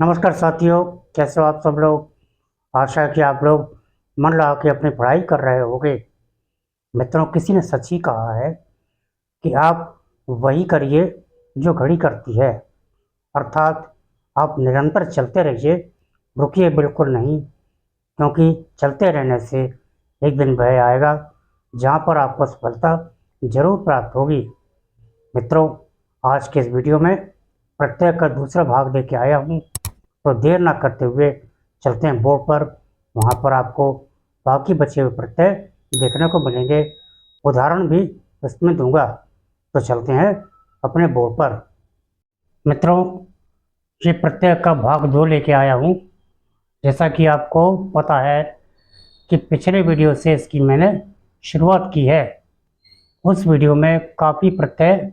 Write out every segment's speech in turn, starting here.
नमस्कार साथियों, कैसे हो आप सब लोग। आशा है कि आप लोग मन लगा के अपनी पढ़ाई कर रहे होगे। मित्रों, किसी ने सच ही कहा है कि आप वही करिए जो घड़ी करती है। अर्थात आप निरंतर चलते रहिए, रुकिए बिल्कुल नहीं, क्योंकि चलते रहने से एक दिन वह आएगा जहाँ पर आपको सफलता जरूर प्राप्त होगी। मित्रों, आज के इस वीडियो में प्रत्यय का दूसरा भाग लेके आया हूँ, तो देर ना करते हुए चलते हैं बोर्ड पर। वहाँ पर आपको बाकी बचे हुए प्रत्यय देखने को मिलेंगे, उदाहरण भी इसमें दूंगा। तो चलते हैं अपने बोर्ड पर। मित्रों, ये प्रत्यय का भाग 2 लेके आया हूँ। जैसा कि आपको पता है कि पिछले वीडियो से इसकी मैंने शुरुआत की है। उस वीडियो में काफ़ी प्रत्यय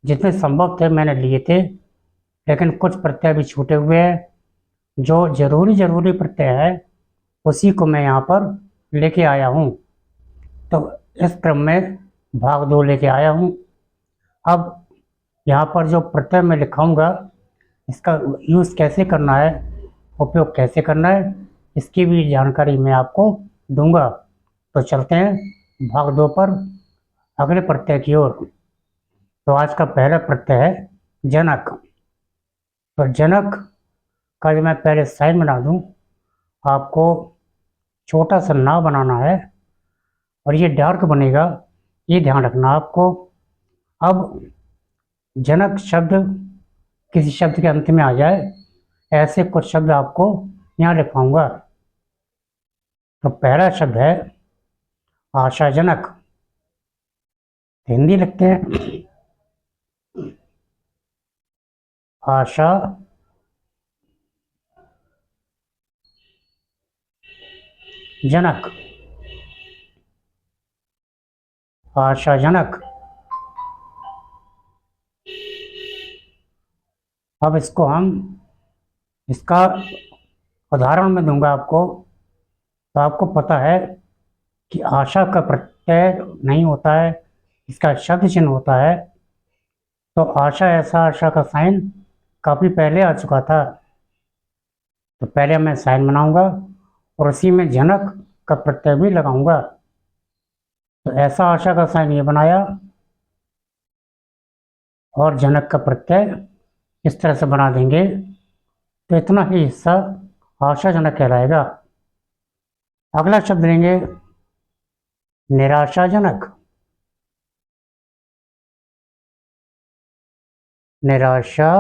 जितने संभव थे मैंने लिए थे, लेकिन कुछ प्रत्यय भी छूटे हुए हैं। जो ज़रूरी प्रत्यय है उसी को मैं यहाँ पर लेके आया हूँ। तो इस क्रम में भाग 2 लेके आया हूँ। अब यहाँ पर जो प्रत्यय मैं लिखाऊंगा, इसका यूज़ कैसे करना है, उपयोग कैसे करना है, इसकी भी जानकारी मैं आपको दूंगा। तो चलते हैं भाग 2 पर, अगले प्रत्यय की ओर। तो आज का पहला प्रत्यय है जनक। तो जनक का जो मैं पहले साइन बना दूँ, आपको छोटा सा ना बनाना है और ये डार्क बनेगा, ये ध्यान रखना आपको। अब जनक शब्द किसी शब्द के अंत में आ जाए, ऐसे कुछ शब्द आपको यहाँ लिखाऊंगा। तो पहला शब्द है आशाजनक। हिंदी लिखते हैं आशा जनक। आशाजनक। अब इसका उदाहरण मैं दूंगा आपको। तो आपको पता है कि आशा का प्रत्यय नहीं होता है, इसका शब्द चिन्ह होता है। तो आशा ऐसा आशा का साइन काफ़ी पहले आ चुका था। तो पहले मैं साइन बनाऊंगा और उसी में जनक का प्रत्यय भी लगाऊंगा। तो ऐसा आशा का साइन ये बनाया और जनक का प्रत्यय इस तरह से बना देंगे, तो इतना ही हिस्सा आशाजनक कहलाएगा। अगला शब्द लेंगे निराशाजनक। निराशा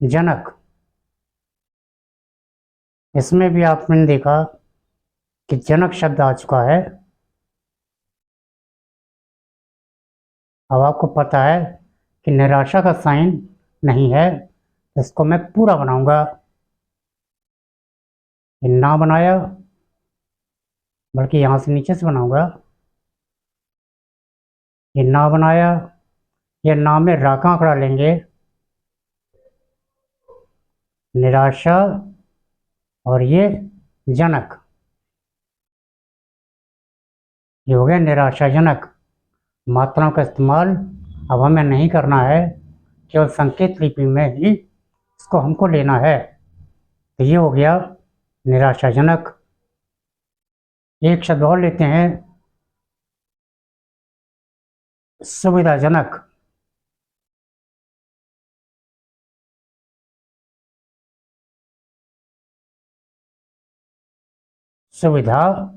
जनक। इसमें भी आपने देखा कि जनक शब्द आ चुका है। अब आपको पता है कि निराशा का साइन नहीं है, इसको मैं पूरा बनाऊंगा। ना बनाया, बल्कि यहाँ से नीचे से बनाऊंगा। ये ना बनाया, ये ना में रा का आंकड़ा लेंगे, निराशा, और ये जनक, ये हो गया निराशाजनक। मात्राओं का इस्तेमाल अब हमें नहीं करना है, केवल संकेत लिपि में ही इसको हमको लेना है। तो ये हो गया निराशाजनक। एक शब्द और लेते हैं सुविधाजनक। सुविधाजनक।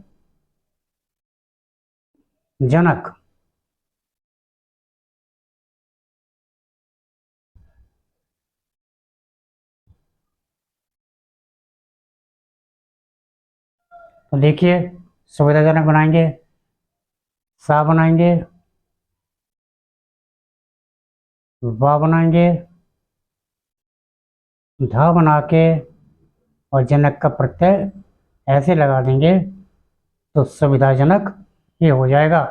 तो देखिए, सुविधाजनक बनाएंगे, सा बनाएंगे, वा बनाएंगे, धा बना के और जनक का प्रत्यय ऐसे लगा देंगे, तो सुविधाजनक ये हो जाएगा।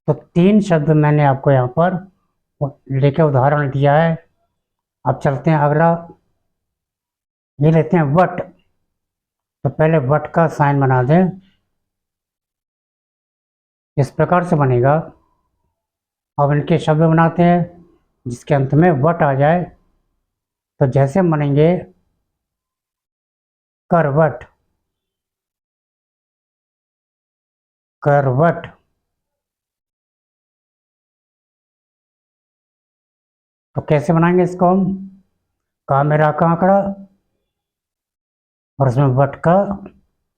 तो 3 शब्द मैंने आपको यहाँ पर लेके उदाहरण दिया है। अब चलते हैं अगला, ये लेते हैं वट। तो पहले वट का साइन बना दें, इस प्रकार से बनेगा। अब इनके शब्द बनाते हैं जिसके अंत में वट आ जाए। तो जैसे बनेंगे करवट, करवट। तो कैसे बनाएंगे इसको हम? का मेरा का आंकड़ा और उसमें वट का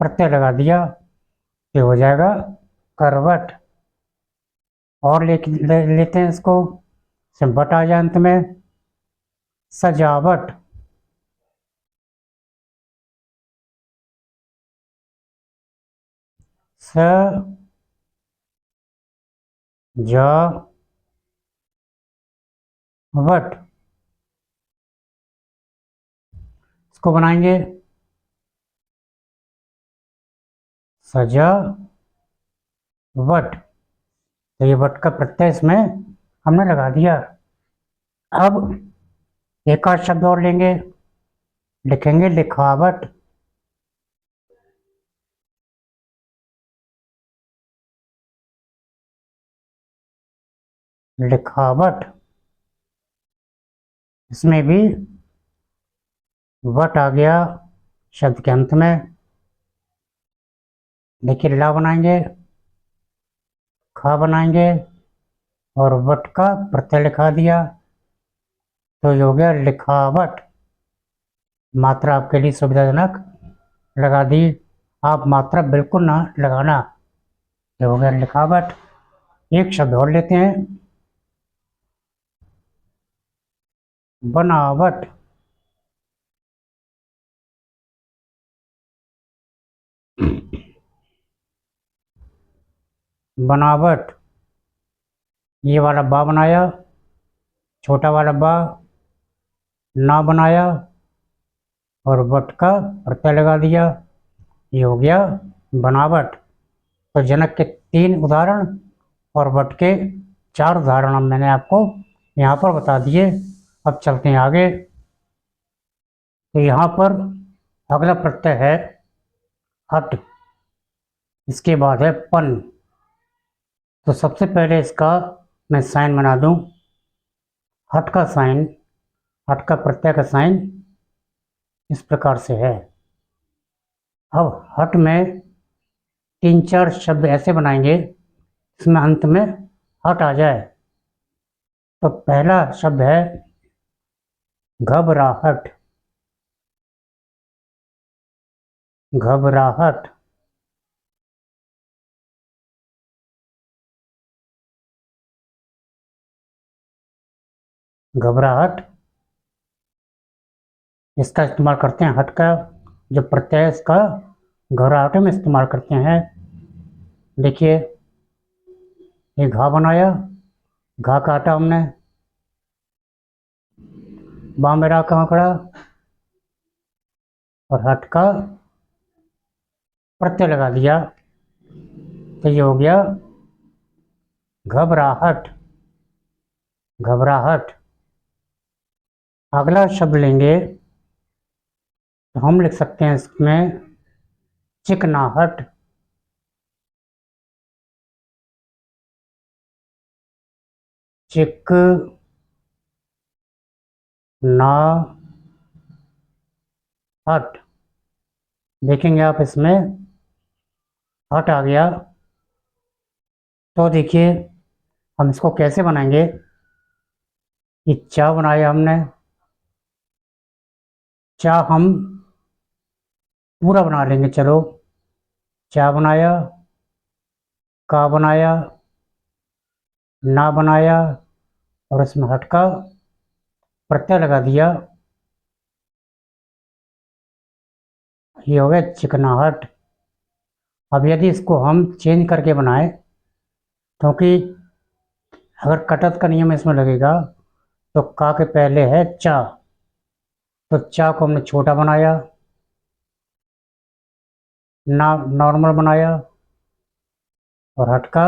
प्रत्यय लगा दिया, ये हो जाएगा करवट। और लेते हैं इसको, इसमें वट आ जाए अंत में, सजावट। सजावट। इसको बनाएंगे सजावट। तो ये वट का प्रत्यय इसमें हमने लगा दिया। अब एक आध शब्द और लेंगे, लिखेंगे लिखावट। लिखावट, इसमें भी वट आ गया शब्द के अंत में। देखिए ला बनाएंगे, खा बनाएंगे और वट का प्रत्यय लिखा दिया, तो ये हो गया लिखावट। मात्रा आपके लिए सुविधाजनक लगा दी, आप मात्रा बिल्कुल ना लगाना। ये हो गया लिखावट। एक शब्द और लेते हैं, बनावट। बनावट, ये वाला बा बनाया, छोटा वाला बा ना बनाया और वट का प्रत्यय लगा दिया, ये हो गया बनावट। तो जनक के 3 उदाहरण और वट के 4 उदाहरण मैंने आपको यहाँ पर बता दिए। अब चलते हैं आगे। तो यहाँ पर अगला प्रत्यय है हट, इसके बाद है पन। तो सबसे पहले इसका मैं साइन बना दूं। हट का साइन, हट का प्रत्यय का साइन इस प्रकार से है। अब हट में 3-4 शब्द ऐसे बनाएंगे इसमें अंत में हट आ जाए। तो पहला शब्द है घबराहट। घबराहट, घबराहट, इसका इस्तेमाल करते हैं। हट का जो प्रत्यय है इसका घबराहट में इस्तेमाल करते हैं। देखिए ये घा बनाया, घा काटा हमने, बा मेरा का आंकड़ा और हट का प्रत्यय लगा दिया, तो ये हो गया घबराहट। घबराहट। अगला शब्द लेंगे तो हम लिख सकते हैं इसमें चिकनाहट। चिक ना हट। देखेंगे आप इसमें हट आ गया। तो देखिए हम इसको कैसे बनाएंगे। ये चा बनाया हमने, चा हम पूरा बना लेंगे। चलो चा बनाया, का बनाया, ना बनाया और इसमें हट का प्रत्यय लगा दिया, ये हो गया चिकनाहट। अब यदि इसको हम चेंज करके बनाएं, क्योंकि अगर कटत का नियम इसमें लगेगा तो का के पहले है चा, तो चा को हमने छोटा बनाया, ना नॉर्मल बनाया और हट का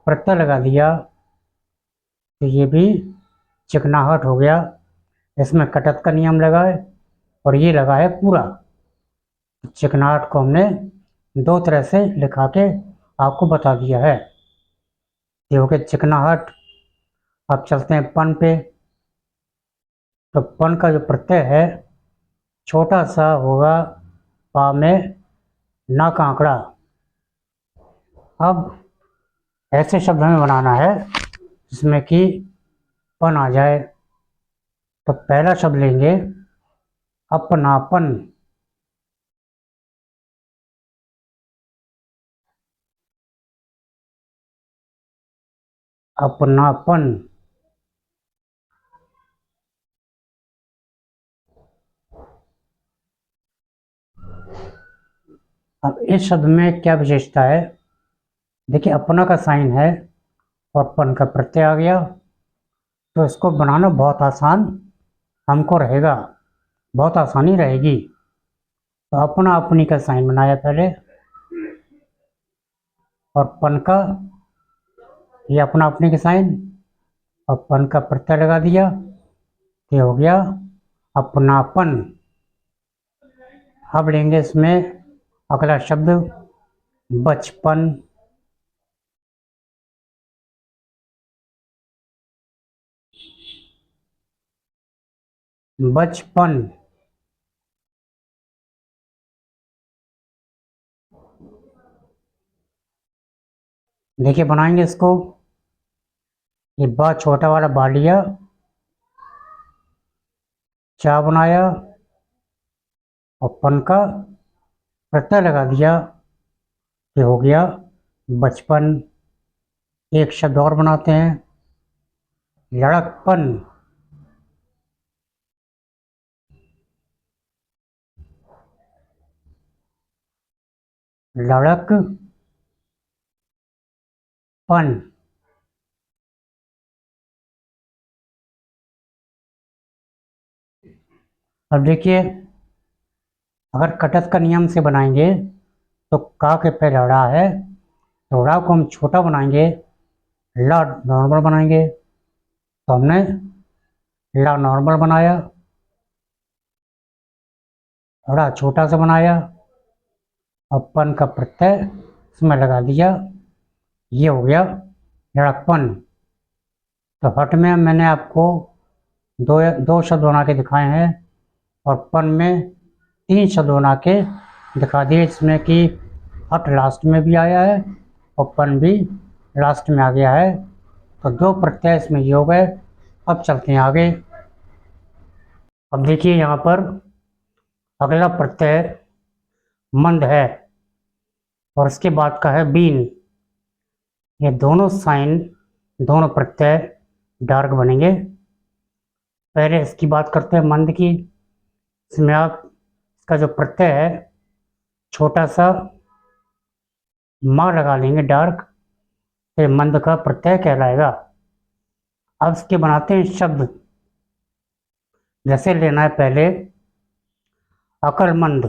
प्रत्यय लगा दिया, तो ये भी चिकनाहट हो गया। इसमें कटत का नियम लगा है और ये लगा है पूरा। चिकनाहट को हमने 2 तरह से लिखा के आपको बता दिया है। ये हो गया चिकनाहट। अब चलते हैं पन पे। तो पन का जो प्रत्यय है छोटा सा होगा पा में ना का आंकड़ा। अब ऐसे शब्द हमें बनाना है जिसमें कि पन आ जाए। तो पहला शब्द लेंगे अपनापन। अपनापन। अब इस शब्द में क्या विशेषता है? देखिए, अपना का साइन है और पन का प्रत्यय आ गया, तो इसको बनाना बहुत आसान हमको रहेगा, बहुत आसानी रहेगी। तो अपना अपनी का साइन बनाया पहले, और पन का ये अपना अपनी का साइन, और पन का प्रत्यय लगा दिया, ये हो गया अपनापन। अब लेंगे इसमें अगला शब्द बचपन। बचपन। देखिए बनाएंगे इसको। ये बा छोटा वाला बा लिया, चा बनाया और पन का प्रत्यय लगा दिया, ये हो गया बचपन। एक शब्द और बनाते हैं लड़कपन। लड़कपन। अब देखिए, अगर कटत का नियम से बनाएंगे तो का के पे लड़ा है, तो ड़ा को हम छोटा बनाएंगे, ला नॉर्मल बनाएंगे। तो हमने ला नॉर्मल बनाया, ड़ा छोटा सा बनाया, और पन का प्रत्यय इसमें लगा दिया, ये हो गया लड़कपन। तो हट में मैंने आपको दो दो शब्द बना के दिखाए हैं, और पन में तीन शब्द बना के दिखा दिए, जिसमें कि हट लास्ट में भी आया है और पन भी लास्ट में आ गया है। तो दो प्रत्यय इसमें ये हो गए। अब चलते हैं आगे। अब देखिए यहाँ पर अगला प्रत्यय मंद है और इसके बाद का है बीन। ये दोनों साइन, दोनों प्रत्यय डार्क बनेंगे। पहले इसकी बात करते हैं मंद की। इसमें आप इसका जो प्रत्यय है छोटा सा माँ लगा लेंगे डार्क, तो मंद का प्रत्यय कहलाएगा। अब इसके बनाते हैं शब्द। जैसे लेना है पहले अकलमंद।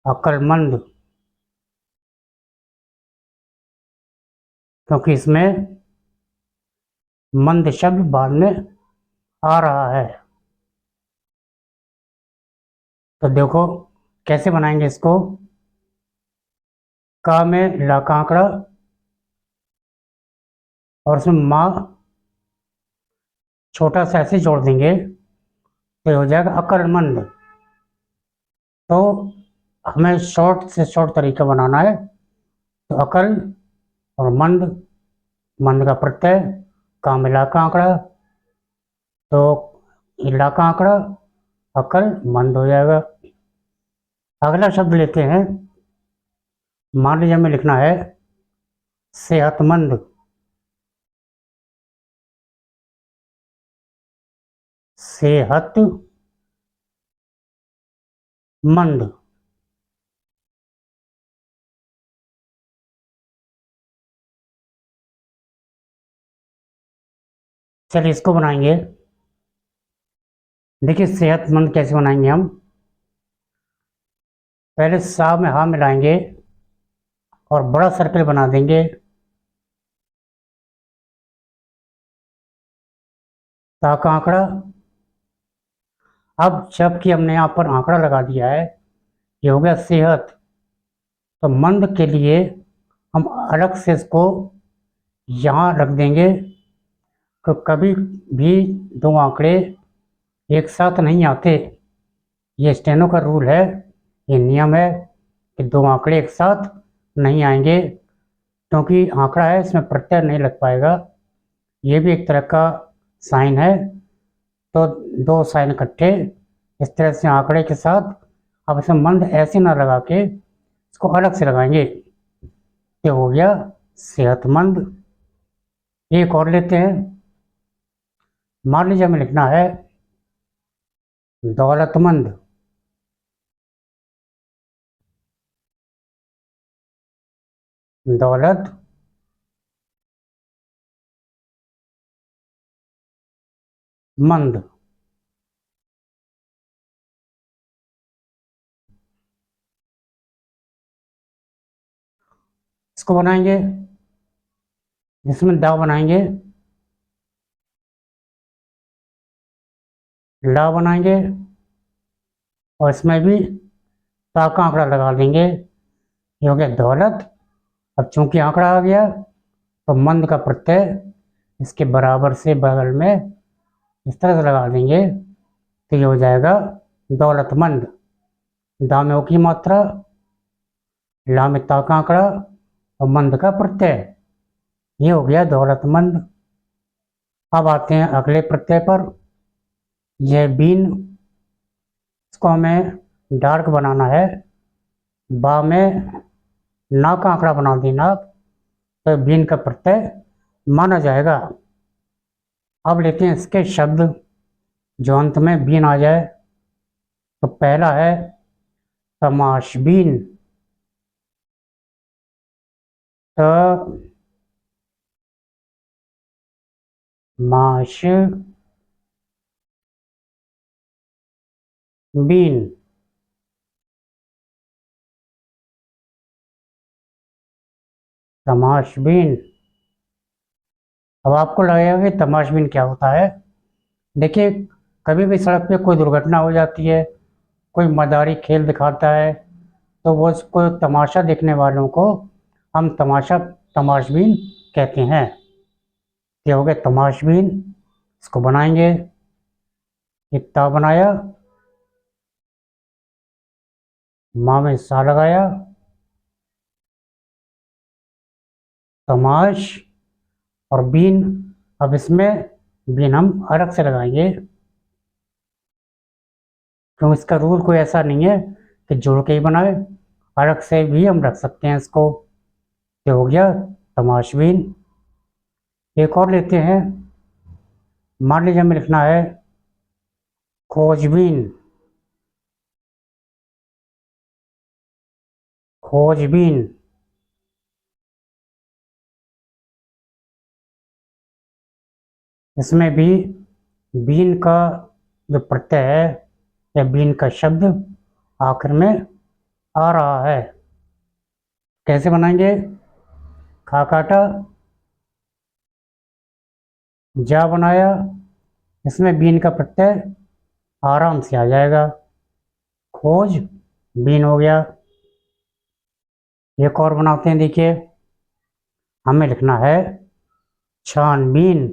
अकलमंद, क्योंकि इसमें मंद शब्द बाद में आ रहा है। तो देखो कैसे बनाएंगे इसको। का में ला का आंकड़ा और उसमें माँ छोटा सा ऐसे जोड़ देंगे, तो हो जाएगा अकलमंद। तो हमें शॉर्ट से शॉर्ट तरीका बनाना है। तो अकल और मंद, मंद का प्रत्यय, का में ला का आंकड़ा, तो ला का आंकड़ा अकल मंद हो जाएगा। अगला शब्द लेते हैं। मान लीजिए हमें लिखना है सेहतमंद। सेहतमंद। चलिए इसको बनाएंगे। देखिए सेहतमंद कैसे बनाएंगे हम। पहले सा में हा मिलाएंगे और बड़ा सर्कल बना देंगे। ता का आंकड़ा। अब जबकि हमने यहाँ पर आंकड़ा लगा दिया है, ये हो गया सेहत। तो मंद के लिए हम अलग से इसको यहाँ रख देंगे कि कभी भी दो आंकड़े एक साथ नहीं आते। ये स्टेनो का रूल है, ये नियम है कि दो आंकड़े एक साथ नहीं आएंगे, क्योंकि आंकड़ा है इसमें प्रत्यय नहीं लग पाएगा। ये भी एक तरह का साइन है, तो दो साइन इकट्ठे इस तरह से आंकड़े के साथ अब इसमें मंद ऐसे ना लगा के इसको अलग से लगाएंगे। ये हो गया सेहतमंद। एक और लेते हैं। मान लीजिए हमें लिखना है दौलतमंद। दौलत मंद। इसको बनाएंगे, जिसमें दा बनाएंगे, ला बनाएंगे, और इसमें भी ता का आंकड़ा लगा देंगे। ये हो गया दौलत। अब चूंकि आंकड़ा आ गया तो मंद का प्रत्यय इसके बराबर से बगल में इस तरह से लगा देंगे, तो ये हो जाएगा दौलतमंद। दा में ओ की मात्रा, ला में ता का आंकड़ा और मंद का प्रत्यय। ये हो गया दौलतमंद। अब आते हैं अगले प्रत्यय पर। यह बीन, इसको हमें डार्क बनाना है। बा में ना का आंकड़ा बना देना, तो बीन का प्रत्यय माना जाएगा। अब लेते हैं इसके शब्द जो अंत में बीन आ जाए। तो पहला है तमाशबीन। तमाशबीन। तमाशबीन। अब आपको लगेगा कि तमाशबीन क्या होता है। देखिए, कभी भी सड़क पे कोई दुर्घटना हो जाती है, कोई मदारी खेल दिखाता है, तो वो उसको तमाशा देखने वालों को हम तमाशबीन कहते हैं। ये हो गया तमाशबीन। इसको बनाएंगे। इतना बनाया, माँ में सा लगाया, तमाश और बीन। अब इसमें बीन हम अलग से लगाएंगे, क्यों इसका रूल कोई ऐसा नहीं है कि जोड़ के ही बनाए, अलग से भी हम रख सकते हैं इसको। ये हो गया तमाशबीन। एक और लेते हैं। मान लीजिए हमें लिखना है खोजबीन। खोजबीन। इसमें भी बीन का जो प्रत्यय है या बीन का शब्द आखिर में आ रहा है। कैसे बनाएंगे? खा काटा, जा बनाया, इसमें बीन का प्रत्यय आराम से आ जाएगा। खोज बीन हो गया। एक और बनाते हैं, देखिए हमें लिखना है छानबीन।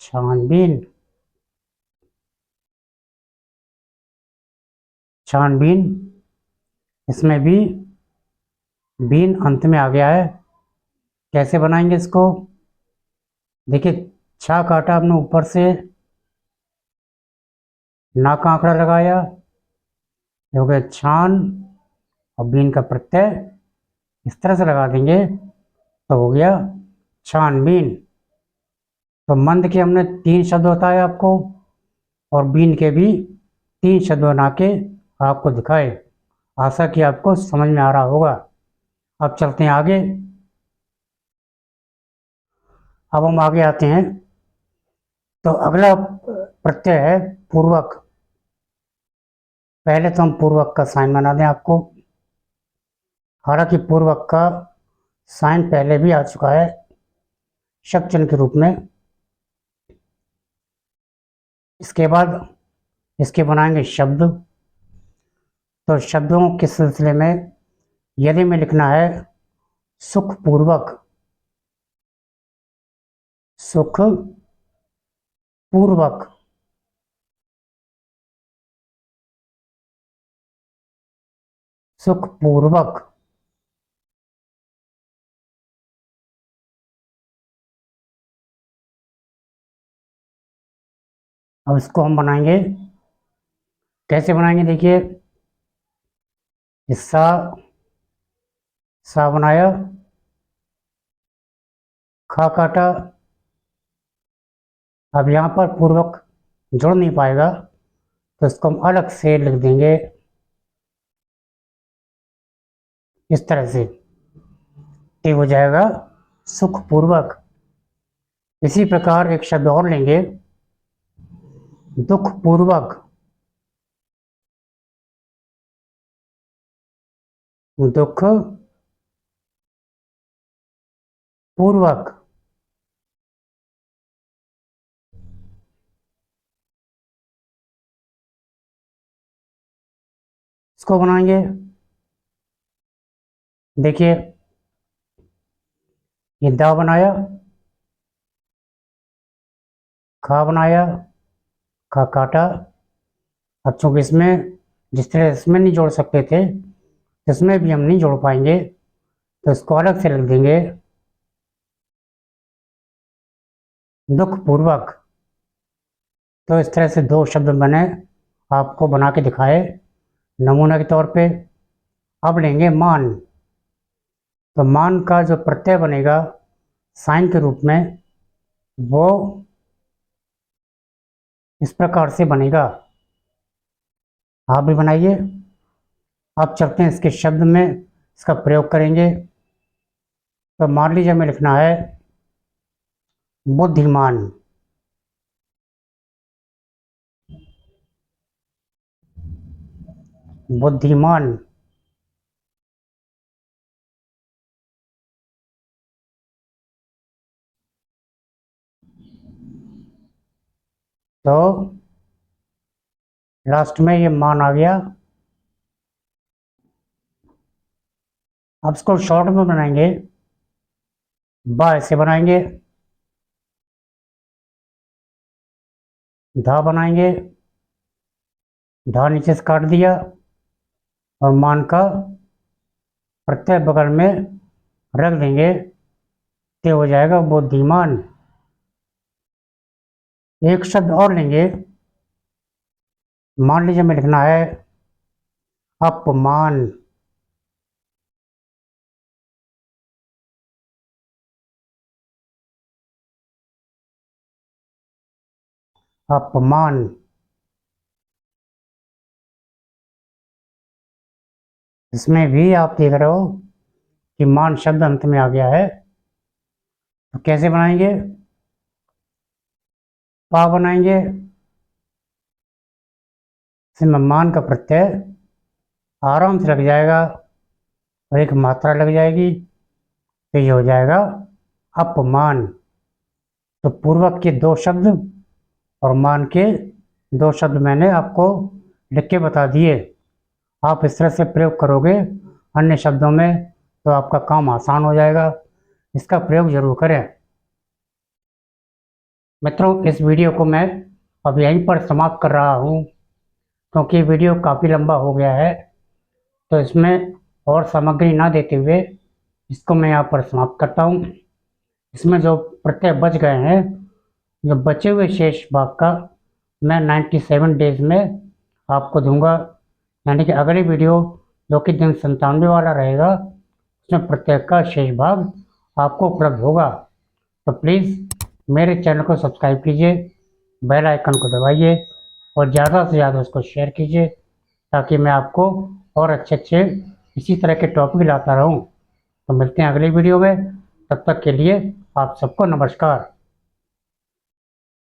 छानबीन। छानबीन। इसमें भी बीन अंत में आ गया है। कैसे बनाएंगे इसको? देखिए, छा काटा आपने ऊपर से, ना का आंकड़ा लगाया, हो गया छान, और बीन का प्रत्यय इस तरह से लगा देंगे, तो हो गया छानबीन। तो मंद के हमने 3 शब्द बताए आपको, और बीन के भी 3 शब्द बना के आपको दिखाए। आशा कि आपको समझ में आ रहा होगा। अब चलते हैं आगे। अब हम आगे आते हैं। तो अगला प्रत्यय है पूर्वक। पहले तो हम पूर्वक का साइन बना दें आपको। हालांकि पूर्वक का साइन पहले भी आ चुका है शब्द चिन्ह के रूप में। इसके बाद इसके बनाएंगे शब्द। तो शब्दों के सिलसिले में यदि में लिखना है सुखपूर्वक, सुखपूर्वक, सुखपूर्वक, अब इसको हम बनाएंगे, कैसे बनाएंगे देखिए। सा, सा बनाया, खा काटा। अब यहाँ पर पूर्वक जुड़ नहीं पाएगा तो इसको हम अलग से लिख देंगे इस तरह से, ये हो जाएगा सुखपूर्वक। इसी प्रकार एक शब्द और लेंगे, दुखपूर्वक, दुख पूर्वक। इसको बनाएंगे, देखिए ये दा बनाया, खा बनाया, खा काटा। अब चूंकि इसमें जिस तरह इसमें नहीं जोड़ सकते थे इसमें भी हम नहीं जोड़ पाएंगे तो इसको अलग से लिख देंगे दुखपूर्वक। तो इस तरह से दो शब्द मैंने आपको बना के दिखाए नमूना के तौर पे। अब लेंगे मान। तो मान का जो प्रत्यय बनेगा साइन के रूप में वो इस प्रकार से बनेगा, आप भी बनाइए। अब चलते हैं इसके शब्द में, इसका प्रयोग करेंगे। तो मान लीजिए हमें लिखना है बुद्धिमान। बुद्धिमान, तो लास्ट में ये मान आ गया। अब इसको शॉर्ट में बनाएंगे, बा ऐसे बनाएंगे, धा बनाएंगे, धा नीचे से काट दिया और मान का प्रत्यय बगल में रख देंगे, तो हो जाएगा बुद्धिमान। एक शब्द और लेंगे, मान लीजिए हमें लिखना है अपमान। अपमान, इसमें भी आप देख रहे हो कि मान शब्द अंत में आ गया है। तो कैसे बनाएंगे, पा बनाएंगे, इसमें मान का प्रत्यय आराम से लग जाएगा और एक मात्रा लग जाएगी, तो ये हो जाएगा अपमान। तो पूर्वक के दो शब्द और मान के दो शब्द मैंने आपको लिख के बता दिए। आप इस तरह से प्रयोग करोगे अन्य शब्दों में तो आपका काम आसान हो जाएगा। इसका प्रयोग जरूर करें। मित्रों, इस वीडियो को मैं अब यहीं पर समाप्त कर रहा हूँ क्योंकि वीडियो काफ़ी लंबा हो गया है। तो इसमें और सामग्री ना देते हुए इसको मैं यहाँ पर समाप्त करता हूँ। इसमें जो प्रत्यय बच गए हैं, जो बचे हुए शेष भाग का मैं 97 डेज में आपको दूंगा, यानी कि अगली वीडियो जो कि दिन 97 वाला रहेगा उसमें प्रत्यय का शेष भाग आपको उपलब्ध होगा। तो प्लीज़ मेरे चैनल को सब्सक्राइब कीजिए, बेल आइकन को दबाइए और ज़्यादा से ज़्यादा उसको शेयर कीजिए ताकि मैं आपको और अच्छे अच्छे इसी तरह के टॉपिक लाता रहूं। तो मिलते हैं अगली वीडियो में, तब तक के लिए आप सबको नमस्कार।